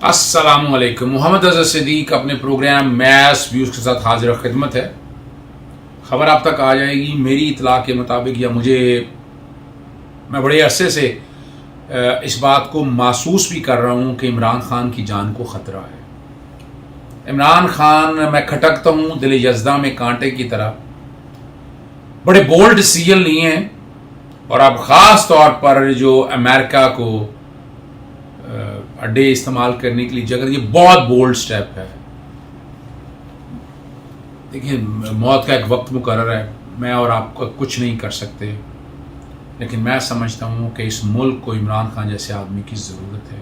अस्सलामु अलैकुम। मोहम्मद अज़हर सिद्दीक अपने प्रोग्राम मैथ्स व्यूज़ के साथ हाजिर खिदमत है। ख़बर आप तक आ जाएगी मेरी इतला के मुताबिक, या मैं बड़े अरसे से इस बात को महसूस भी कर रहा हूँ कि इमरान खान की जान को ख़तरा है। इमरान खान, मैं खटकता हूँ दिल यज़दा में कांटे की तरह, बड़े बोल्ड डिसीजन लिए हैं और अब ख़ास तौर पर जो अमेरिका को अड्डे इस्तेमाल करने के लिए जगह, ये बहुत बोल्ड स्टेप है। देखिए, मौत का एक वक्त मुकर्रर है, मैं और आप कुछ नहीं कर सकते, लेकिन मैं समझता हूँ कि इस मुल्क को इमरान खान जैसे आदमी की ज़रूरत है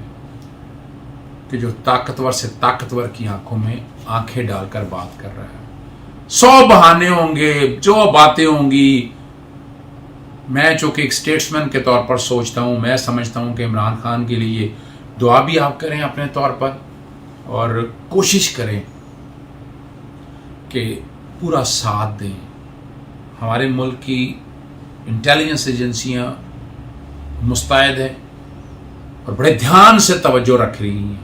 कि जो ताकतवर से ताकतवर की आंखों में आंखें डालकर बात कर रहा है। 100 बहाने होंगे, जो बातें होंगी, मैं चूँकि एक स्टेट्समैन के तौर पर सोचता हूँ, मैं समझता हूँ कि इमरान खान के लिए दुआ भी आप करें अपने तौर पर, और कोशिश करें कि पूरा साथ दें। हमारे मुल्क की इंटेलिजेंस एजेंसियां मुस्तैद हैं और बड़े ध्यान से तवज्जो रख रही हैं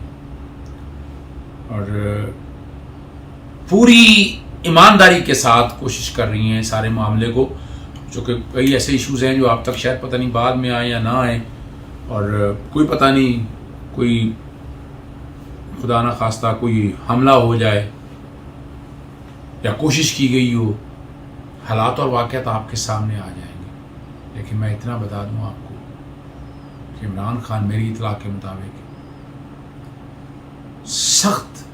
और पूरी ईमानदारी के साथ कोशिश कर रही हैं सारे मामले को, जो कि कई ऐसे इश्यूज़ हैं जो आप तक शायद पता नहीं बाद में आए या ना आए, और कोई पता नहीं, कोई खुदा ना खास्ता कोई हमला हो जाए या कोशिश की गई हो, हालात और वाक़यात आपके सामने आ जाएंगे। लेकिन मैं इतना बता दूं आपको कि इमरान खान मेरी इतला के मुताबिक सख्त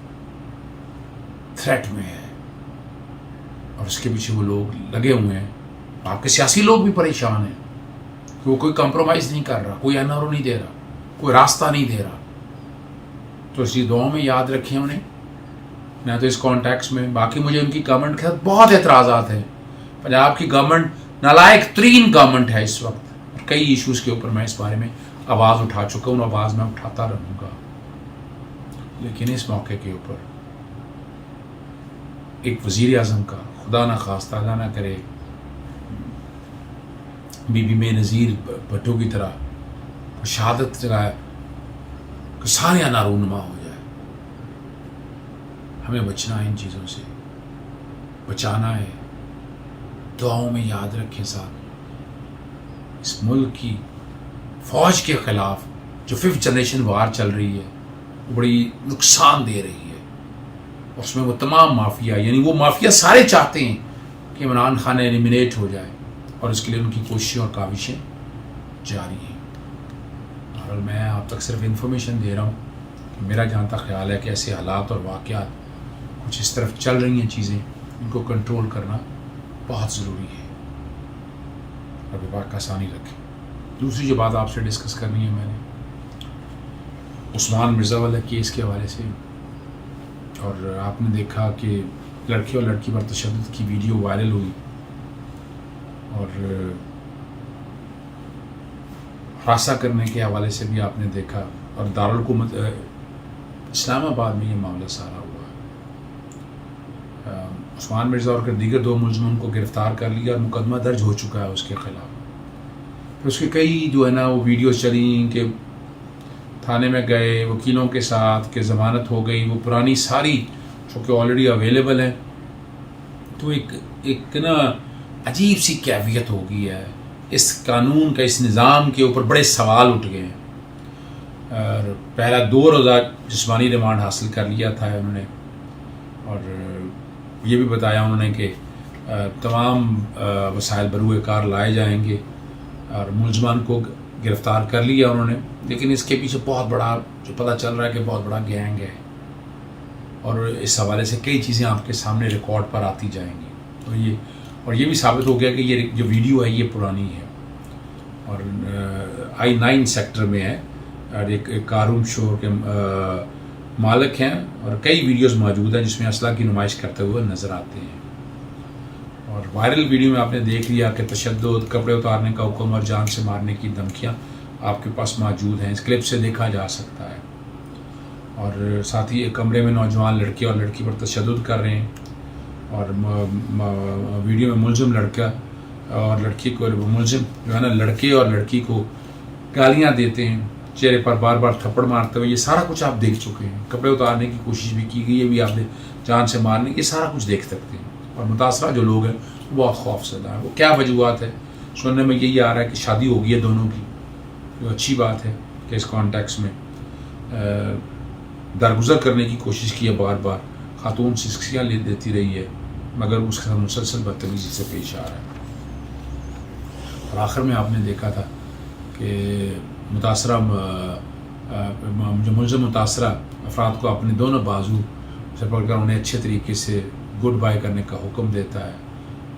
थ्रेट में है और उसके पीछे वो लोग लगे हुए हैं। आपके सियासी लोग भी परेशान हैं कि वो कोई कंप्रोमाइज़ नहीं कर रहा, कोई एनआरओ नहीं दे रहा, कोई रास्ता नहीं दे रहा। तो इसी दुआओं में याद रखें उन्हें, ना तो इस कॉन्टेक्स्ट में। बाकी मुझे उनकी गवर्नमेंट के साथ बहुत एतराज़ात हैं। पंजाब की गवर्नमेंट नालायक तरीन गवर्नमेंट है इस वक्त। कई इश्यूज़ के ऊपर मैं इस बारे में आवाज़ उठा चुका हूँ, आवाज़ मैं उठाता रहूँगा। लेकिन इस मौके के ऊपर एक वज़ीर आज़म का, खुदा ना खास्ता अल्लाह ना करे, बीबी बेनज़ीर भुट्टो की तरह शहादत जगह सारे नारूनुमा हो जाए। हमें बचना है, इन चीज़ों से बचाना है। दुआओं में याद रखें साथ। इस मुल्क की फ़ौज के ख़िलाफ़ जो 5th जनरेशन वार चल रही है वो बड़ी नुकसान दे रही है। उसमें वो तमाम माफिया, यानी वो माफिया सारे चाहते हैं कि इमरान खान एलिमिनेट हो जाए, और इसके लिए उनकी कोशिशें और काविशें जारी हैं। और मैं आप तक सिर्फ इन्फॉर्मेशन दे रहा हूँ कि मेरा जहाँ तक ख्याल है कि ऐसे हालात और वाक़यात कुछ इस तरफ चल रही हैं चीज़ें, इनको कंट्रोल करना बहुत ज़रूरी है। अभी बात का आसानी रखें। दूसरी जो बात आपसे डिस्कस करनी है मैंने, उस्मान मिर्ज़ा वाला केस के हवाले से, और आपने देखा कि लड़के और लड़की पर तशद्दुद की वीडियो वायरल हुई और हादसा करने के हवाले से भी आपने देखा, और दारुल हुकूमत इस्लामाबाद में ये मामला सारा हुआ। उस्मान मिर्ज़ा और दीगर 2 मुलज़िमों को गिरफ़्तार कर लिया और मुकदमा दर्ज हो चुका है उसके ख़िलाफ़। फिर उसके कई जो है ना वो वीडियोस चली कि थाने में गए वकीलों के साथ कि ज़मानत हो गई, वो पुरानी सारी जो कि ऑलरेडी अवेलेबल है। तो एक ना अजीब सी कैफियत हो गई है इस कानून का, इस निज़ाम के ऊपर बड़े सवाल उठ गए हैं। और पहला 2 रोज़ा जिस्मानी रिमांड हासिल कर लिया था उन्होंने, और ये भी बताया उन्होंने कि तमाम वसाइल बरूए कार लाए जाएंगे, और मुलज़मान को गिरफ़्तार कर लिया उन्होंने। लेकिन इसके पीछे बहुत बड़ा जो पता चल रहा है कि बहुत बड़ा गैंग है, और इस हवाले से कई चीज़ें आपके सामने रिकॉर्ड पर आती जाएंगी। और ये भी साबित हो गया कि ये जो वीडियो है ये पुरानी है और I-9 सेक्टर में है, और एक कारून शो के मालिक हैं, और कई वीडियोस मौजूद हैं जिसमें असला की नुमाइश करते हुए नज़र आते हैं। और वायरल वीडियो में आपने देख लिया कि तशद्दुद, कपड़े उतारने का हुक्म और जान से मारने की धमकियाँ आपके पास मौजूद हैं। इस क्लिप से देखा जा सकता है। और साथ ही एक कमरे में नौजवान लड़के और लड़की पर तशद्दुद कर रहे हैं, और वीडियो में मुलज़िम लड़का और लड़की को, मुलज़िम जो है ना लड़के और लड़की को गालियाँ देते हैं, चेहरे पर बार बार थप्पड़ मारते हुए, ये सारा कुछ आप देख चुके हैं। कपड़े उतारने की कोशिश भी की गई है, भी आपने जान से मारने, ये सारा कुछ देख सकते हैं। और मुतासरा जो लोग हैं वो बहुत खौफजदा हैं। वो क्या वजूहत है, सुनने में यही आ रहा है कि शादी हो गई है दोनों की, जो अच्छी बात है कि इस कॉन्टेक्स्ट में दरगुजर करने की कोशिश की है, बार बार खातून सिस्कियाँ ले देती रही है, मगर उसके साथ मुसलसल बदतमीजी से पेश आ रहा है। और आखिर में आपने देखा था कि मुतासरा जो मुलज़िम मुतासरा अफराद को अपने दोनों बाजू से पकड़कर उन्हें अच्छे तरीके से गुड बाय करने का हुक्म देता है।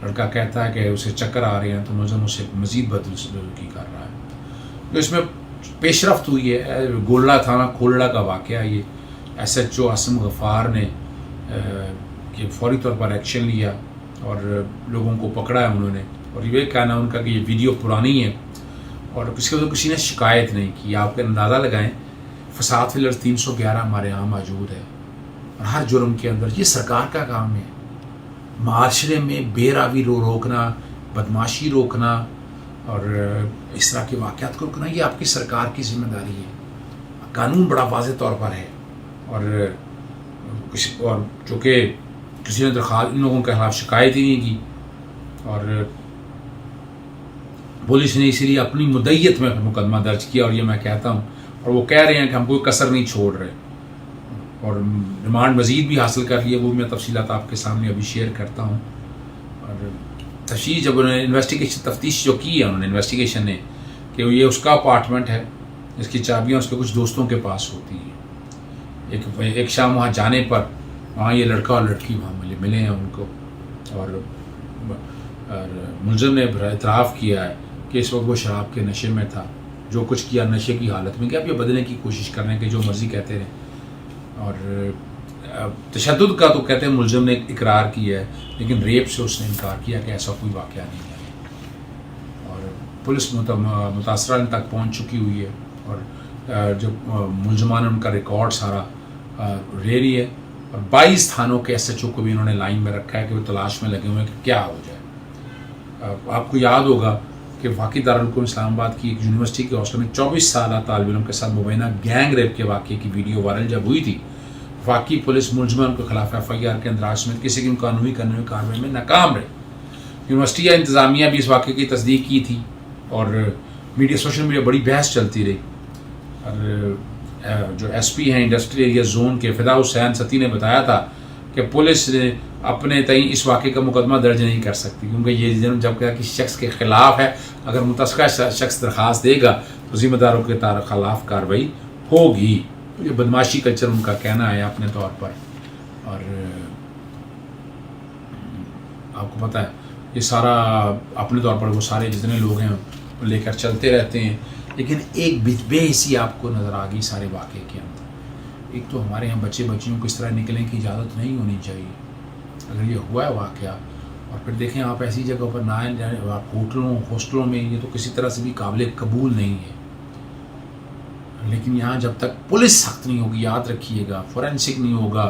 लड़का कहता है कि उसे चक्कर आ रहे हैं, तो मुलज़िम उसे मज़ीद बदसलूकी कर रहा है। तो इसमें पेशरफ्त हुई है। गोल्डा थाना खोलड़ा का वाक़या, ये SHO आसिम गफ़ार ने कि फौरी तौर पर एक्शन लिया और लोगों को पकड़ा है उन्होंने। और ये कहना उनका कि ये वीडियो पुरानी है और किसी ने शिकायत नहीं की। आप अंदाज़ा लगाएं, फसाद फिलर 311 हमारे यहाँ मौजूद है और हर जुर्म के अंदर ये सरकार का काम है। माशरे में बेरावी रोकना, बदमाशी रोकना और इस तरह के वाक़यात को रोकना, ये आपकी सरकार की जिम्मेदारी है। कानून बड़ा वाज़ेह तौर पर है और चूँकि किसी ने दरख्वास्त इन लोगों के खिलाफ शिकायत ही नहीं की और पुलिस ने इसीलिए अपनी मुद्दईयत में मुकदमा दर्ज किया। और ये मैं कहता हूँ, और वो कह रहे हैं कि हम कोई कसर नहीं छोड़ रहे और रिमांड मज़ीद भी हासिल कर लिए। वो मैं तफसीलात आपके सामने अभी शेयर करता हूँ। और तफ्तीश जब उन्होंने तफ्तीश जो की है उन्होंने इन्वेस्टिगेशन ने, कि ये उसका अपार्टमेंट है, इसकी चाबियाँ उसके कुछ दोस्तों के पास होती हैं। एक शाम वहाँ जाने पर वहाँ ये लड़का और लड़की वहाँ मिले हैं उनको। और मुलज़िम ने इतराफ़ किया है कि इस वक्त वो शराब के नशे में था, जो कुछ किया नशे की हालत में, कि आप ये बदलने की कोशिश कर रहे हैं कि जो मर्ज़ी कहते रहें। और तशद्दुद का तो कहते हैं मुलज़िम ने इकरार किया है, लेकिन रेप से उसने इनकार किया कि ऐसा कोई वाक़या नहीं है। और पुलिस मुतासरा तक पहुँच चुकी हुई है और जो मुलज़मान उनका रिकॉर्ड सारा ले रही है। और 22 थानों के SHO को भी इन्होंने लाइन में रखा है कि वो तलाश में लगे हुए हैं कि क्या हो जाए। आपको याद होगा कि वाक़ई दारुल उलूम इस्लामाबाद की एक यूनिवर्सिटी के हॉस्टल में 24 साल तालिब इल्म के साथ मुबैना गैंग रेप के वाक़े की वीडियो वायरल जब हुई थी, वाकई पुलिस मुलज़मान के खिलाफ FIR के अंदराज में किसी की कानूनी कार्रवाई में नाकाम रहे। यूनिवर्सिटी या इंतज़ामिया भी इस वाक़े की तस्दीक की थी और सोशल मीडिया बड़ी बहस चलती रही। और जो SP हैं इंडस्ट्रियल एरिया जोन के फ़िदा हुसैन सती ने बताया था कि पुलिस ने अपने तई इस वाक़े का मुकदमा दर्ज नहीं कर सकती, क्योंकि ये जब कहा कि शख्स के ख़िलाफ़ है, अगर मुतस्सका शख्स दरख्वास्त देगा तो ज़िम्मेदारों के खिलाफ कार्रवाई होगी। तो ये बदमाशी कल्चर उनका कहना है अपने तौर पर। और आपको पता है ये सारा अपने तौर पर वो सारे जितने लोग हैं लेकर चलते रहते हैं, लेकिन एक बेहिसी आपको नज़र आ गई सारे वाक़े के अंदर। एक तो हमारे यहाँ बच्चे बच्चियों को इस तरह निकलने की इजाज़त नहीं होनी चाहिए। अगर ये हुआ है वाक़या और फिर देखें आप ऐसी जगह पर ना जाए, आप हॉस्टलों में, ये तो किसी तरह से भी काबिल कबूल नहीं है। लेकिन यहाँ जब तक पुलिस सख्त नहीं होगी, याद रखिएगा, फोरेंसिक नहीं होगा,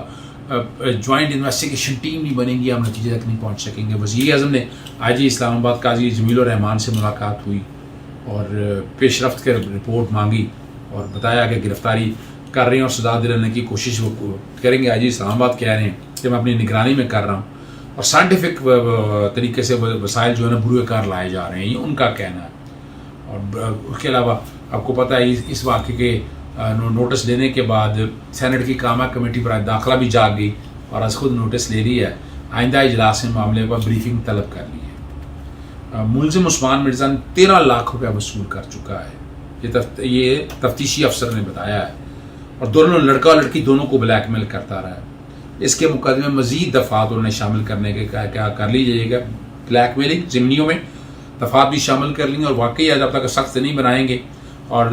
जॉइंट इन्वेस्टिगेशन टीम नहीं बनेगी, हम नतीजे तक नहीं पहुँच सकेंगे। वज़ीर आज़म ने आज ही इस्लामाबाद काजी जमीलुर रहमान से मुलाकात हुई और पेशरफ्त के रिपोर्ट मांगी और बताया कि गिरफ्तारी कर रहे हैं और सजा दिलाने की कोशिश वो करेंगे। आज ही इस्लामाबाद कह रहे हैं कि मैं अपनी निगरानी में कर रहा हूँ और साइंटिफिक तरीके से वसाइल जो है ना बुरुएकार लाए जा रहे हैं, ये उनका कहना है। और उसके अलावा आपको पता है इस वाक़े के नोटिस लेने के बाद सेनेट की कामा कमेटी पर दाखिला भी जाग गई और आज खुद नोटिस ले रही है। आइंदा इजलास में मामले पर ब्रीफिंग तलब कर ली है। मुलज़िम उस्मान मिर्ज़ा ने 13 लाख रुपया वसूल कर चुका है, ये तफ्तीशी अफसर ने बताया है। और दोनों लड़का और लड़की दोनों को ब्लैकमेल करता रहा है। इसके मुकदमे में मज़ीद दफ़ात उन्होंने शामिल करने के क्या कर लीजिएगा, ब्लैकमेलिंग ज़िम्नियों में दफ़ात भी शामिल कर लेंगे और वाकई जब तक सख्त नहीं बनाएंगे और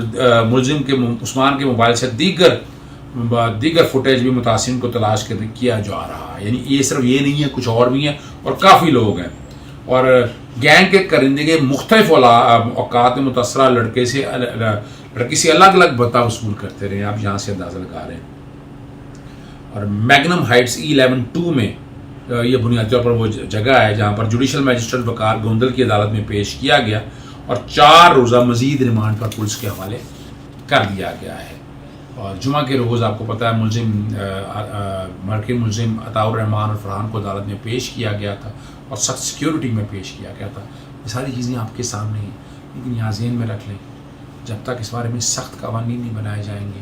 मुलज़िम के उस्मान के मोबाइल से दीगर फुटेज भी मुतासिन को तलाश किया जा रहा है। यानी ये सिर्फ ये नहीं है, कुछ और भी हैं और काफ़ी लोग हैं। और गैंग के करिंदे के मुख्तलिफ औकात में मुतासरा लड़की से अलग अलग बता वसूल करते रहे, आप यहाँ से अंदाज़ा लगा रहे हैं। और मैग्नम हाइट्स E11-2 में ये बुनियादी तौर पर वो जगह है जहाँ पर जुडिशल मैजिस्ट्रेट वकार गोंदल की अदालत में पेश किया गया और 4 रोज़ा मज़ीद रिमांड पर पुलिस के हवाले کر دیا گیا ہے. اور جمعہ کے روز آپ کو پتہ ہے مرکز ملزم عطاء الرحمان اور فرحان کو عدالت میں پیش کیا گیا تھا اور سخت سیکیورٹی میں پیش کیا گیا تھا. یہ ساری چیزیں آپ کے سامنے ہیں، لیکن یہاں ذہن میں رکھ لیں جب تک اس بارے میں سخت قوانین نہیں بنائے جائیں گے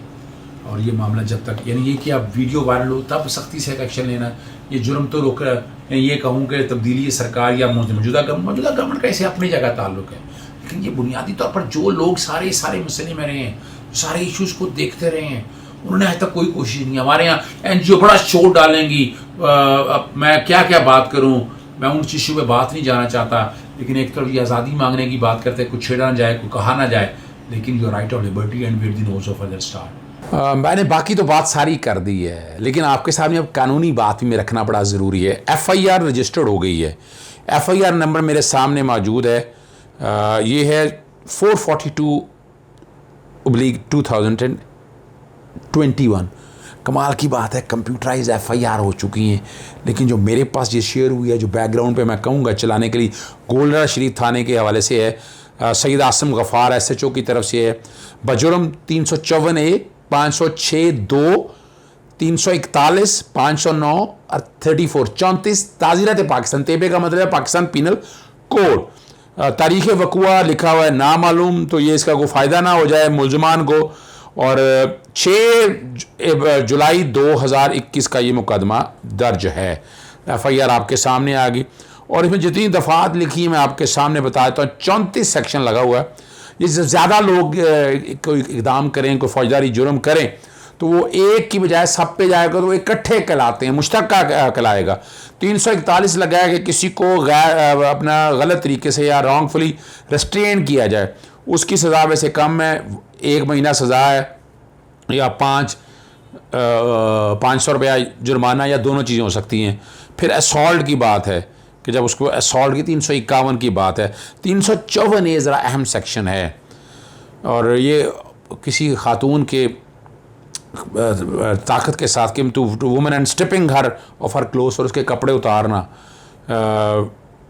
اور یہ معاملہ جب تک، یعنی یہ کہ اب ویڈیو وائرل ہو تب سختی سے ایکشن لینا، یہ جرم تو روک. یہ کہوں کہ تبدیلی سرکار یا موجودہ گورنمنٹ کا اسے اپنی جگہ تعلق ہے، لیکن یہ بنیادی طور پر جو لوگ سارے مسئلے میں رہے ہیں، سارے ایشوز کو دیکھتے رہے ہیں، انہوں نے آج تک کوئی کوشش نہیں. ہمارے یہاں این جی او بڑا شور ڈالیں گی، میں کیا بات کروں، میں ان ایشو پہ بات نہیں جانا چاہتا، لیکن ایک طرف یہ آزادی مانگنے کی بات کرتے ہیں، کوئی چھیڑا نہ جائے، کوئی کہا نہ جائے، لیکن you right of liberty and where the nose of other star. میں نے باقی تو بات ساری کر دی ہے، لیکن آپ کے سامنے اب قانونی بات بھی میں رکھنا بڑا ضروری ہے. ایف آئی آر رجسٹرڈ ہو گئی ہے. ایف آئی آر نمبر میرے سامنے موجود ہے، یہ ہے 442/2021. کمال کی بات ہے، کمپیوٹرائز ایف آئی آر ہو چکی ہیں، لیکن جو میرے پاس یہ شیئر ہوئی ہے، جو بیک گراؤنڈ پہ میں کہوں گا چلانے کے لیے، گولڈرا شریف تھانے کے حوالے سے ہے. سید عاصم غفار ایس ایچ او کی طرف سے ہے، بجرم 354A 506(2) 341 509 اور 34 تعزیرات پاکستان، تیبے کا مطلب ہے پاکستان پینل کوڈ. تاریخ وقوع لکھا ہوا ہے نامعلوم، تو یہ اس کا کوئی فائدہ نہ ہو جائے ملزمان کو. اور 6 جولائی 2021 کا یہ مقدمہ درج ہے. ایف آئی آر آپ کے سامنے آ گئی، اور اس میں جتنی دفعات لکھی ہیں میں آپ کے سامنے بتا دیتا ہوں. 34 سیکشن لگا ہوا ہے. یہ زیادہ لوگ کوئی اقدام کریں، کوئی فوجداری جرم کریں، تو وہ ایک کی بجائے سب پہ جائے گا، تو وہ اکٹھے کہلاتے ہیں، مشترکہ کہلائے گا. 341 لگایا کہ کسی کو اپنا غلط طریقے سے یا رانگ فلی ریسٹرین کیا جائے، اس کی سزا ویسے کم ہے، 1 مہینہ سزا ہے یا 500 روپیہ جرمانہ، یا دونوں چیزیں ہو سکتی ہیں. پھر اسالٹ کی بات ہے کہ جب اس کو اسالٹ کی 351 کی بات ہے. 354A ذرا اہم سیکشن ہے، اور یہ کسی خاتون کے طاقت کے ساتھ to woman and stripping her off her clothes, اور اس کے کپڑے اتارنا،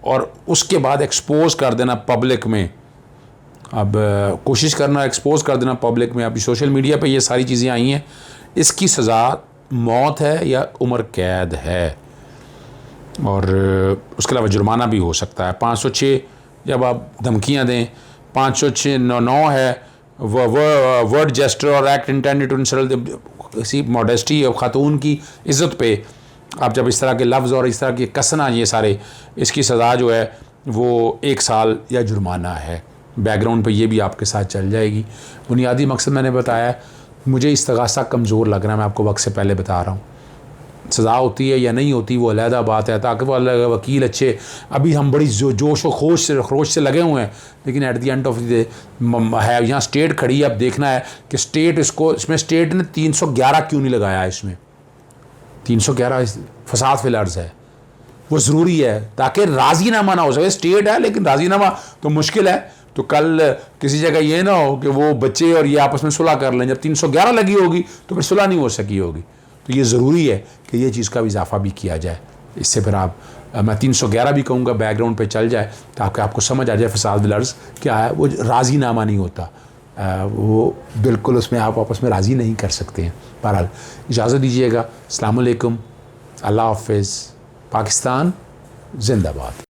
اور اس کے بعد ایکسپوز کر دینا پبلک میں. اب کوشش کرنا ایکسپوز کر دینا پبلک میں. ابھی سوشل میڈیا پہ یہ ساری چیزیں آئی ہیں. اس کی سزا موت ہے یا عمر قید ہے، اور اس کے علاوہ جرمانہ بھی ہو سکتا ہے. 506 جب آپ دھمکیاں دیں، 506(9) ہے ورڈ جیسٹر اور ایکٹ انٹینڈڈ ٹو انسلٹ کسی ماڈیسٹی اور خاتون کی عزت پہ آپ جب اس طرح کے لفظ اور اس طرح کے کسنا، یہ سارے، اس کی سزا جو ہے وہ 1 سال یا جرمانہ ہے. بیک گراؤنڈ پہ یہ بھی آپ کے ساتھ چل جائے گی. بنیادی مقصد میں نے بتایا ہے. مجھے استغاثہ کمزور لگ رہا ہے، میں آپ کو وقت سے پہلے بتا رہا ہوں. سزا ہوتی ہے یا نہیں ہوتی وہ علیحدہ بات ہے، تاکہ وہ وکیل اچھے، ابھی ہم بڑی جوش و خروش سے لگے ہوئے ہیں، لیکن at the end of the day ہے یہاں اسٹیٹ کھڑی ہے. اب دیکھنا ہے کہ اسٹیٹ اس میں اسٹیٹ نے 311 کیوں نہیں لگایا. اس میں 311 فساد فی الارض ہے، وہ ضروری ہے تاکہ راضی نامہ نہ ہو سکے. اسٹیٹ ہے لیکن راضی نامہ تو مشکل ہے. تو کل کسی جگہ یہ نہ ہو کہ وہ بچے اور یہ آپس میں صلح کر لیں. جب 311 لگی ہوگی تو پھر صلح نہیں ہو سکی ہوگی. تو یہ ضروری ہے کہ یہ چیز کا بھی اضافہ بھی کیا جائے. اس سے پھر میں 311 بھی کہوں گا بیک گراؤنڈ پہ چل جائے، تاکہ آپ کو سمجھ آ جائے فساد فی الارض کیا ہے. وہ راضی نامہ نہیں ہوتا، وہ بالکل اس میں آپ آپس میں راضی نہیں کر سکتے ہیں. بہرحال اجازت دیجیے گا. السلام علیکم، اللہ حافظ. پاکستان زندہ باد.